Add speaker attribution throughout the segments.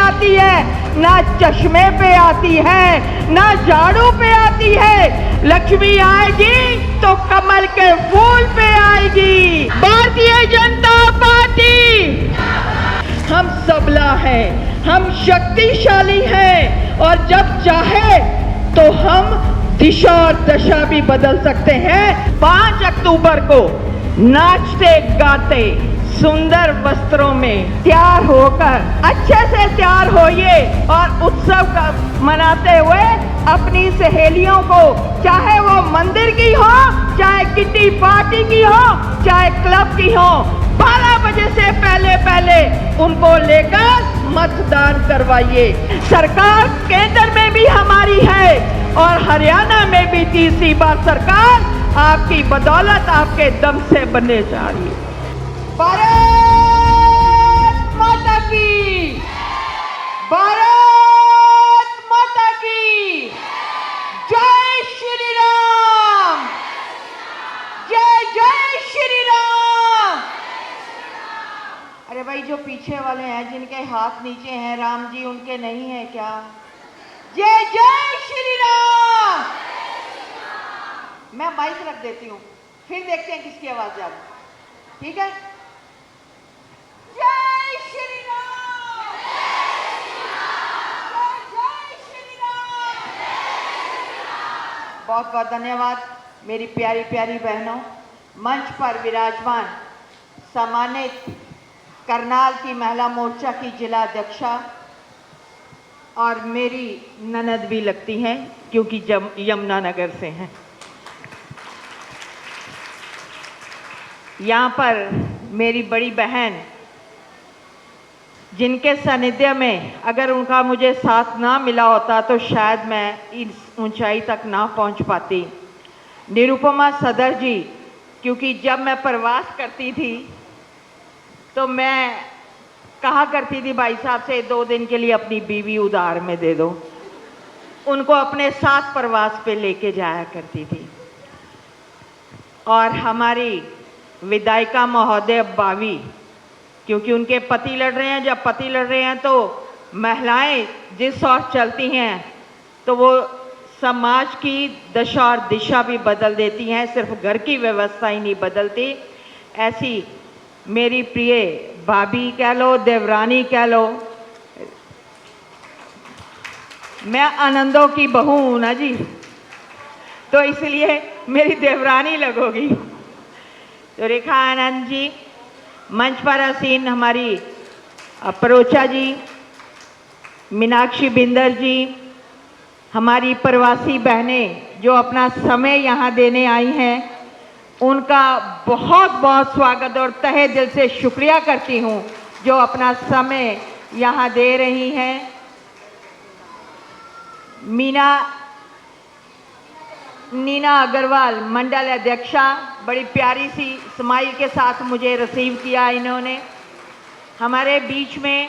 Speaker 1: आती है, ना चश्मे पे आती है, ना झाड़ू पे आती है। लक्ष्मी आएगी तो कमल के फूल पे आएगी। भारतीय जनता पार्टी, हम सबला है, हम शक्तिशाली हैं और जब चाहे तो हम दिशा और दशा भी बदल सकते हैं। 5 अक्टूबर को नाचते गाते सुंदर वस्त्रों में तैयार होकर अच्छे से तैयार होइए और उत्सव का मनाते हुए अपनी सहेलियों को, चाहे वो मंदिर की हो, चाहे किटी पार्टी की हो, चाहे क्लब की हो, 12 बजे से पहले पहले उनको लेकर मतदान करवाइए। सरकार केंद्र में भी हमारी है और हरियाणा में भी तीसरी बार सरकार आपकी बदौलत, आपके दम से बनने जा रही है। भारत माता की, भारत माता की जय श्री राम, जय जय श्री राम। अरे भाई, जो पीछे वाले हैं जिनके हाथ नीचे हैं, राम जी उनके नहीं है क्या? जय जय श्री राम। मैं माइक रख देती हूँ, फिर देखते हैं किसकी आवाज जाती। ठीक है? जय श्री राम, जय श्री राम। बहुत बहुत धन्यवाद मेरी प्यारी प्यारी बहनों। मंच पर विराजमान सम्मानित करनाल की महिला मोर्चा की जिला अध्यक्षा और मेरी ननद भी लगती हैं क्योंकि यमुनानगर से हैं। यहाँ पर मेरी बड़ी बहन, जिनके सानिध्य में अगर उनका मुझे साथ ना मिला होता तो शायद मैं इस ऊंचाई तक ना पहुंच पाती, निरुपमा सदर जी। क्योंकि जब मैं प्रवास करती थी तो मैं कहा करती थी भाई साहब से 2 दिन के लिए अपनी बीवी उधार में दे दो, उनको अपने साथ प्रवास पे लेके जाया करती थी। और हमारी विधायिका महोदय बावी, क्योंकि उनके पति लड़ रहे हैं, जब पति लड़ रहे हैं तो महिलाएं जिस ओर चलती हैं तो वो समाज की दशा और दिशा भी बदल देती हैं, सिर्फ घर की व्यवस्था ही नहीं बदलती। ऐसी मेरी प्रिय भाभी कह लो, देवरानी कह लो, मैं आनंदों की बहू हूं ना जी, तो इसलिए मेरी देवरानी लगोगी। तो रेखा आनंद जी, मंच पर आसीन हमारी परोचा जी, मीनाक्षी बिंदर जी, हमारी प्रवासी बहनें जो अपना समय यहाँ देने आई हैं, उनका बहुत बहुत स्वागत और तहे दिल से शुक्रिया करती हूँ जो अपना समय यहाँ दे रही हैं। नीना अग्रवाल मंडल अध्यक्षा, बड़ी प्यारी सी स्माइल के साथ मुझे रिसीव किया इन्होंने। हमारे बीच में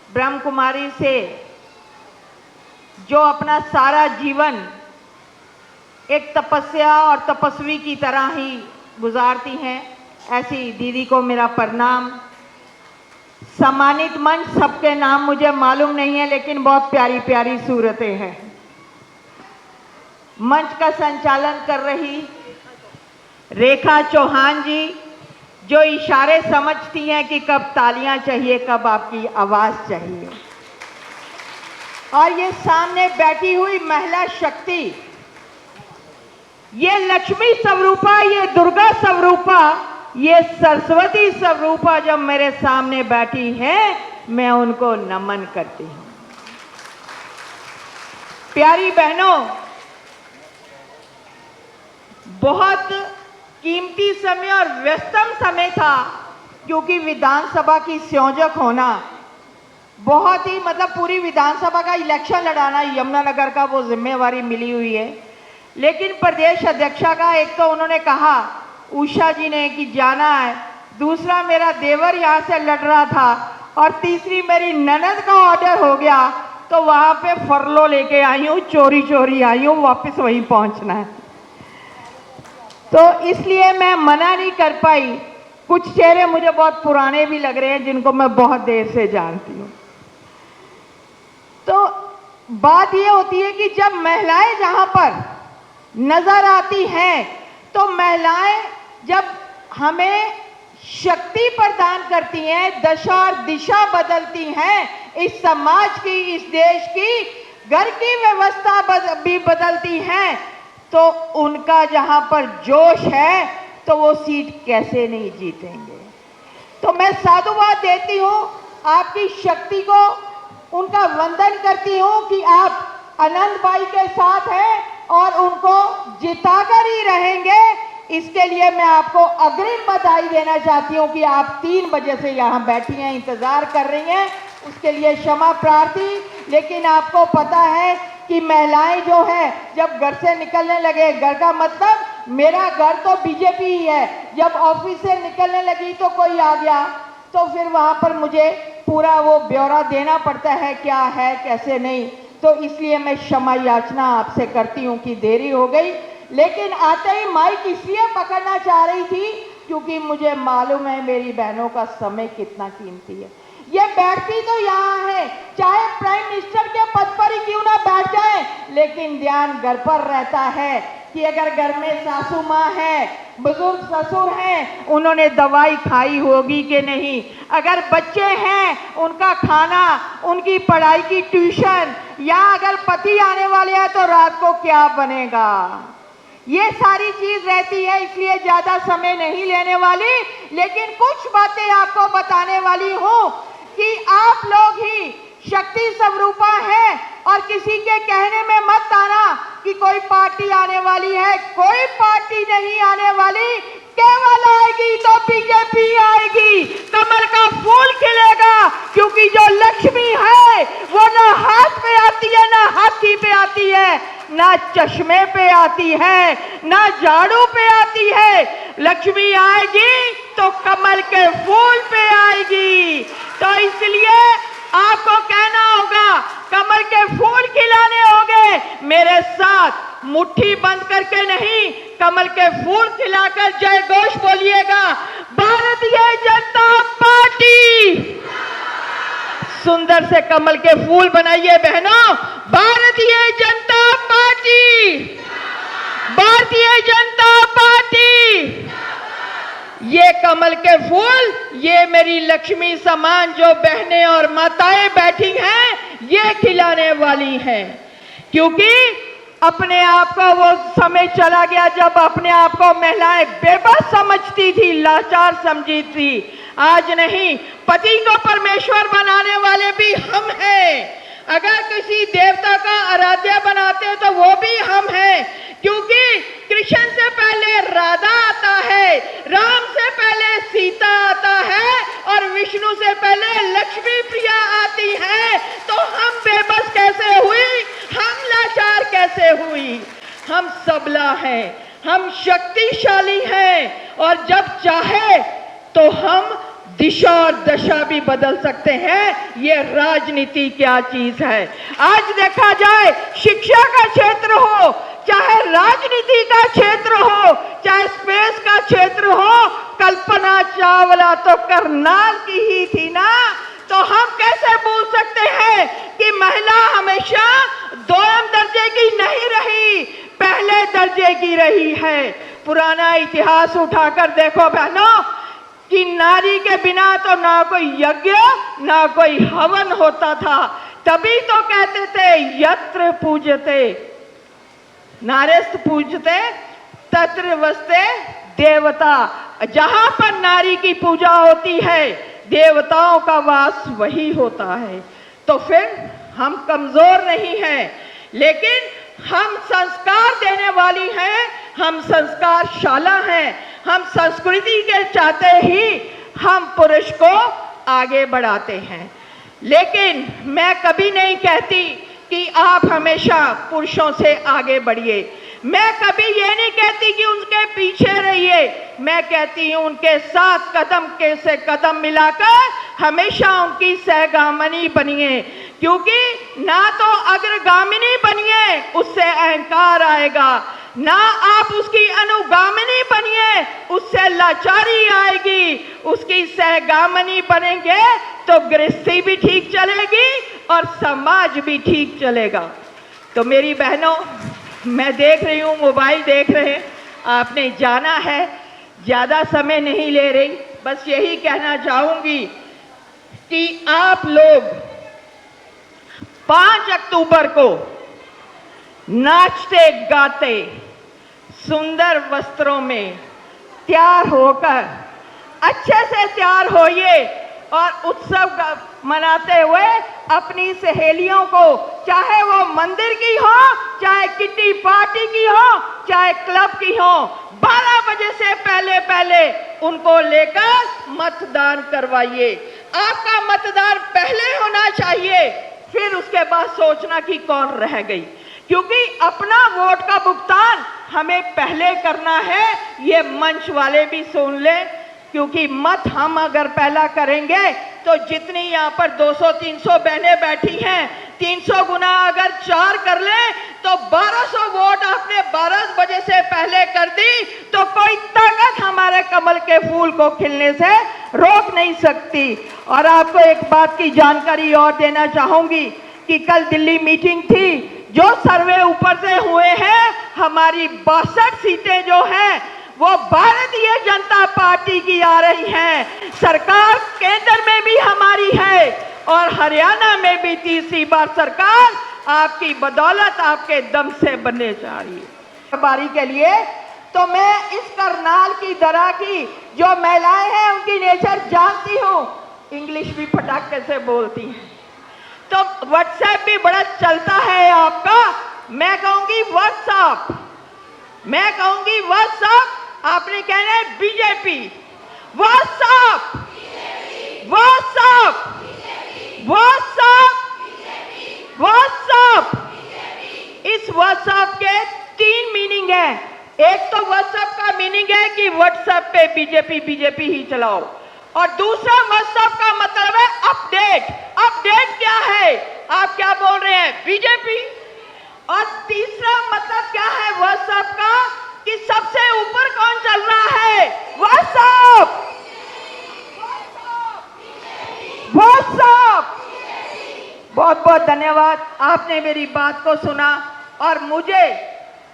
Speaker 1: ब्रह्म कुमारी से जो अपना सारा जीवन एक तपस्या और तपस्वी की तरह ही गुजारती हैं, ऐसी दीदी को मेरा प्रणाम। सम्मानित मंच, सबके नाम मुझे मालूम नहीं है लेकिन बहुत प्यारी प्यारी सूरतें हैं। मंच का संचालन कर रही रेखा चौहान जी, जो इशारे समझती हैं कि कब तालियां चाहिए, कब आपकी आवाज चाहिए। और ये सामने बैठी हुई महिला शक्ति, ये लक्ष्मी स्वरूपा, ये दुर्गा स्वरूपा, ये सरस्वती स्वरूपा जब मेरे सामने बैठी हैं, मैं उनको नमन करती हूं। प्यारी बहनों, बहुत कीमती समय और व्यस्तम समय था, क्योंकि विधानसभा की संयोजक होना बहुत ही, मतलब पूरी विधानसभा का इलेक्शन लड़ाना यमुनानगर का वो जिम्मेवारी मिली हुई है। लेकिन प्रदेश अध्यक्षा का, एक तो उन्होंने कहा उषा जी ने कि जाना है, दूसरा मेरा देवर यहाँ से लड़ रहा था, और तीसरी मेरी ननद का ऑर्डर हो गया, तो वहाँ पे फरलो लेके आई हूँ, चोरी चोरी आई हूँ, वापस वहीं पहुँचना है। तो इसलिए मैं मना नहीं कर पाई। कुछ चेहरे मुझे बहुत पुराने भी लग रहे हैं जिनको मैं बहुत देर से जानती हूँ। बात ये होती है कि जब महिलाएं जहां पर नजर आती हैं तो महिलाएं जब हमें शक्ति प्रदान करती हैं, दशा और दिशा बदलती हैं, इस समाज की, इस देश की, घर की व्यवस्था भी बदलती हैं, तो उनका जहां पर जोश है तो वो सीट कैसे नहीं जीतेंगे। तो मैं साधुवाद देती हूं आपकी शक्ति को, उनका वंदन करती हूं कि आप आनंद भाई के साथ हैं और उनको जिताकर ही रहेंगे। इसके लिए मैं आपको अग्रिम बधाई देना चाहती हूं कि आप 3 बजे से यहां बैठी हैं, इंतजार कर रही हैं, उसके लिए क्षमा प्रार्थी। लेकिन आपको पता है कि महिलाएं जो है जब घर से निकलने लगे, घर का मतलब मेरा घर तो बीजेपी ही है, जब ऑफिस से निकलने लगी तो कोई आ गया तो फिर वहां पर मुझे पूरा वो ब्यौरा देना पड़ता है, क्या है कैसे नहीं। तो इसलिए मैं क्षमा याचना आपसे करती हूं कि देरी हो गई, लेकिन आते ही माइक इसलिए पकड़ना चाह रही थी क्योंकि मुझे मालूम है मेरी बहनों का समय कितना कीमती है। ये बैठती तो यहाँ है, चाहे प्राइम मिनिस्टर के पद पर ही क्यों ना बैठ जाए, लेकिन ध्यान घर पर रहता है कि अगर घर में सासू माँ है, बुजुर्ग ससुर हैं, उन्होंने दवाई खाई होगी कि नहीं, अगर बच्चे हैं उनका खाना, उनकी पढ़ाई की ट्यूशन, या अगर पति आने वाले हैं तो रात को क्या बनेगा, ये सारी चीज रहती है। इसलिए ज्यादा समय नहीं लेने वाली, लेकिन कुछ बातें आपको बताने वाली हूं कि आप लोग ही शक्ति स्वरूपा है और किसी के कहने में मत आना कि कोई पार्टी आने वाली है। कोई पार्टी नहीं आने वाली, केवल आएगी तो बीजेपी आएगी, कमल का फूल खिलेगा, क्योंकि जो लक्ष्मी है वो ना हाथ पे आती है, ना हाथी पे आती है, ना चश्मे पे आती है, ना झाड़ू पे आती है। लक्ष्मी आएगी तो कमल के फूल पे आएगी। तो इसलिए आपको कहना होगा, कमल के फूल खिलाने होंगे, मेरे साथ मुट्ठी बंद करके नहीं, कमल के फूल खिलाकर जय घोष बोलिएगा, भारतीय जनता पार्टी। सुंदर से कमल के फूल बनाइए बहनों, भारतीय जनता पार्टी, भारतीय जनता पार्टी। ये कमल के फूल, ये मेरी लक्ष्मी समान जो बहनें और माताएं बैठी हैं, ये खिलाने वाली हैं। क्योंकि अपने आप को वो समय चला गया जब अपने आप को महिलाएं बेबस समझती थी, लाचार समझी थी। आज नहीं, पति को परमेश्वर बनाने वाले भी हम हैं। अगर किसी देवता का आराध्य बनाते तो वो भी हम हैं, क्योंकि कृष्ण से पहले राधा आता है, राम से पहले सीता आता है और विष्णु से पहले लक्ष्मी प्रिया आती है। तो हम बेबस कैसे हुई, हम लाचार कैसे हुई? हम सबला हैं, हम शक्तिशाली हैं और जब चाहे तो हम दिशा और दशा भी बदल सकते हैं। ये राजनीति क्या चीज है। आज देखा जाए, शिक्षा का क्षेत्र हो, चाहे राजनीति का क्षेत्र हो, चाहे स्पेस का क्षेत्र हो, कल्पना चावला तो करनाल की ही थी ना। तो हम कैसे भूल सकते हैं कि महिला हमेशा दोयम दर्जे की नहीं रही, पहले दर्जे की रही है। पुराना इतिहास उठाकर देखो बहनों कि नारी के बिना तो ना कोई यज्ञ ना कोई हवन होता था। तभी तो कहते थे यत्र पूजते नारेस्त पूजते तत्र वसते देवता। जहां पर नारी की पूजा होती है, देवताओं का वास वही होता है। तो फिर हम कमजोर नहीं हैं, लेकिन हम संस्कार देने वाली हैं, हम संस्कारशाला हैं, हम संस्कृति के चाहते ही हम पुरुष को आगे बढ़ाते हैं। लेकिन मैं कभी नहीं कहती कि आप हमेशा पुरुषों से आगे बढ़िए। मैं कभी ये नहीं कहती कि उनके पीछे रहिए, मैं कहती हूं उनके साथ कदम से कदम मिलाकर हमेशा उनकी सहगामिनी बनिए। क्योंकि ना तो अग्रगामिनी बनिए, उससे अहंकार आएगा, ना आप उसकी अनुगामिनी बनिए, उससे लाचारी आएगी। उसकी सहगामिनी बनेंगे तो गृहस्थी भी ठीक चलेगी और समाज भी ठीक चलेगा। तो मेरी बहनों, मैं देख रही हूँ मोबाइल देख रहे हैं, आपने जाना है, ज़्यादा समय नहीं ले रही, बस यही कहना चाहूँगी कि आप लोग 5 अक्टूबर को नाचते गाते सुंदर वस्त्रों में तैयार होकर अच्छे से तैयार होइए और उत्सव मनाते हुए अपनी सहेलियों को, चाहे वो मंदिर की हो, चाहे किटी पार्टी की हो, चाहे क्लब की हो, 12 बजे से पहले पहले उनको लेकर मतदान करवाइए। आपका मतदान पहले होना चाहिए, फिर उसके बाद सोचना कि कौन रह गई, क्योंकि अपना वोट का भुगतान हमें पहले करना है। ये मंच वाले भी सुन लें, क्योंकि मत हम अगर पहला करेंगे तो जितनी यहाँ पर 200-300 बहनें बैठी हैं, 300 गुना अगर 4 कर ले तो 1200 वोट आपने 12 बजे से पहले कर दी तो कोई ताकत हमारे कमल के फूल को खिलने से रोक नहीं सकती। और आपको एक बात की जानकारी और देना चाहूंगी कि कल दिल्ली मीटिंग थी, जो सर्वे ऊपर से हुए हैं, हमारी 62 सीटें जो हैं वो भारतीय जनता पार्टी की आ रही हैं। सरकार केंद्र में भी हमारी है और हरियाणा में भी तीसरी बार सरकार आपकी बदौलत, आपके दम से बनने जा रही है। बारी के लिए तो मैं इस करनाल की दरा की जो महिलाएं हैं उनकी नेचर जानती हूँ, इंग्लिश भी फटाके से बोलती हैं, तो व्हाट्सएप भी बड़ा चलता है आपका। मैं कहूंगी व्हाट्सएप, मैं कहूंगी व्हाट्सएप, आपने कहना है BJP. WhatsApp, WhatsApp, WhatsApp, WhatsApp. इस व्हाट्सएप के 3 मीनिंग है। एक तो व्हाट्सएप का मीनिंग है कि व्हाट्सएप पे बीजेपी बीजेपी ही चलाओ, और दूसरा व्हाट्सएप का मतलब है अपडेट। अपडेट क्या है, आप क्या बोल रहे हैं, बीजेपी। और तीसरा मतलब क्या है व्हाट्सएप का, कि सबसे ऊपर कौन चल रहा है, व्हाट्सएप, व्हाट्सएप। बहुत बहुत धन्यवाद, आपने मेरी बात को सुना और मुझे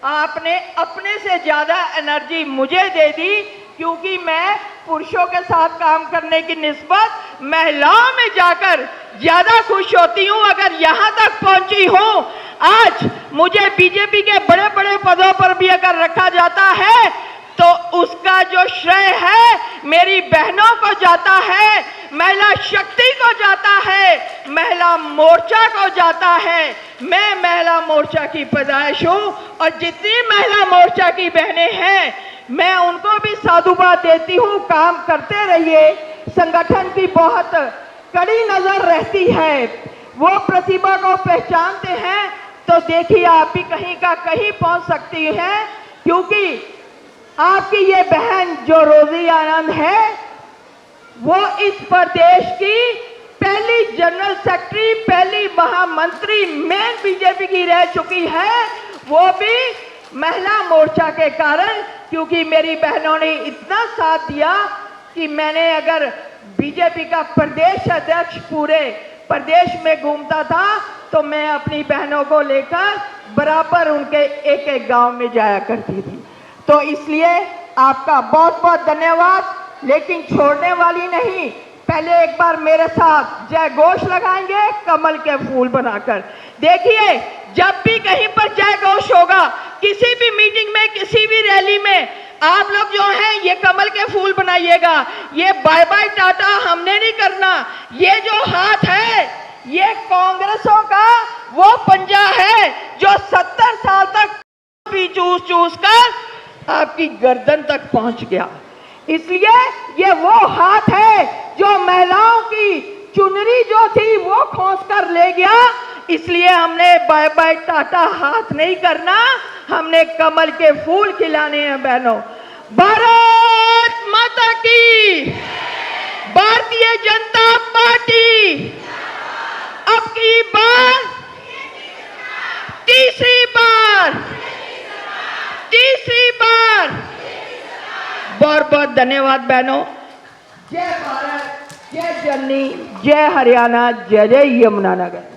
Speaker 1: आपने अपने से ज्यादा एनर्जी मुझे दे दी, क्योंकि मैं पुरुषों के साथ काम करने की निस्बत महिलाओं में जाकर ज्यादा खुश होती हूं। अगर यहां तक पहुंची हूं, आज मुझे बीजेपी के बड़े बड़े पदों पर भी अगर रखा जाता है तो उसका जो श्रेय है मेरी बहनों को जाता है, महिला शक्ति को जाता है, महिला मोर्चा को जाता है। मैं महिला मोर्चा की पैदाइश हूं और जितनी महिला मोर्चा की बहनें हैं मैं उनको भी साधुवाद देती हूं, काम करते रहिए। संगठन की बहुत कड़ी नजर रहती है, वो प्रतिभा को पहचानते हैं, तो देखिए आप भी कहीं का कहीं पहुंच सकती हैं, क्योंकि आपकी ये बहन जो रोजी आनंद है वो इस प्रदेश की पहली जनरल सेक्रेटरी, पहली महामंत्री मेन बीजेपी की रह चुकी है, वो भी महिला मोर्चा के कारण, क्योंकि मेरी बहनों ने इतना साथ दिया कि मैंने अगर बीजेपी का प्रदेश अध्यक्ष पूरे प्रदेश में घूमता था तो मैं अपनी बहनों को लेकर बराबर उनके एक एक गांव में जाया करती थी। तो इसलिए आपका बहुत बहुत धन्यवाद, लेकिन छोड़ने वाली नहीं। पहले एक बार मेरे साथ जय घोष लगाएंगे कमल के फूल बनाकर। देखिए, जब भी कहीं पर जय घोष होगा, किसी भी मीटिंग में, किसी भी रैली में, आप लोग जो हैं ये कमल के फूल बनाइएगा। ये बाय बाय टाटा हमने नहीं करना। ये जो हाथ है ये कांग्रेसों का वो पंजा है जो 70 साल तक भी चूस चूस कर आपकी गर्दन तक पहुंच गया। इसलिए ये वो हाथ है जो महिलाओं की चुनरी जो थी वो खोस कर ले गया। इसलिए हमने बाय बाय टाटा हाथ नहीं करना, हमने कमल के फूल खिलाने हैं बहनों। भारत माता की, भारतीय जनता पार्टी अब की बार, तीसरी बार, तीसरी बार। बहुत बहुत धन्यवाद बहनों। जय भारत, जय जननी, जय हरियाणा, जय जय यमुनानगर।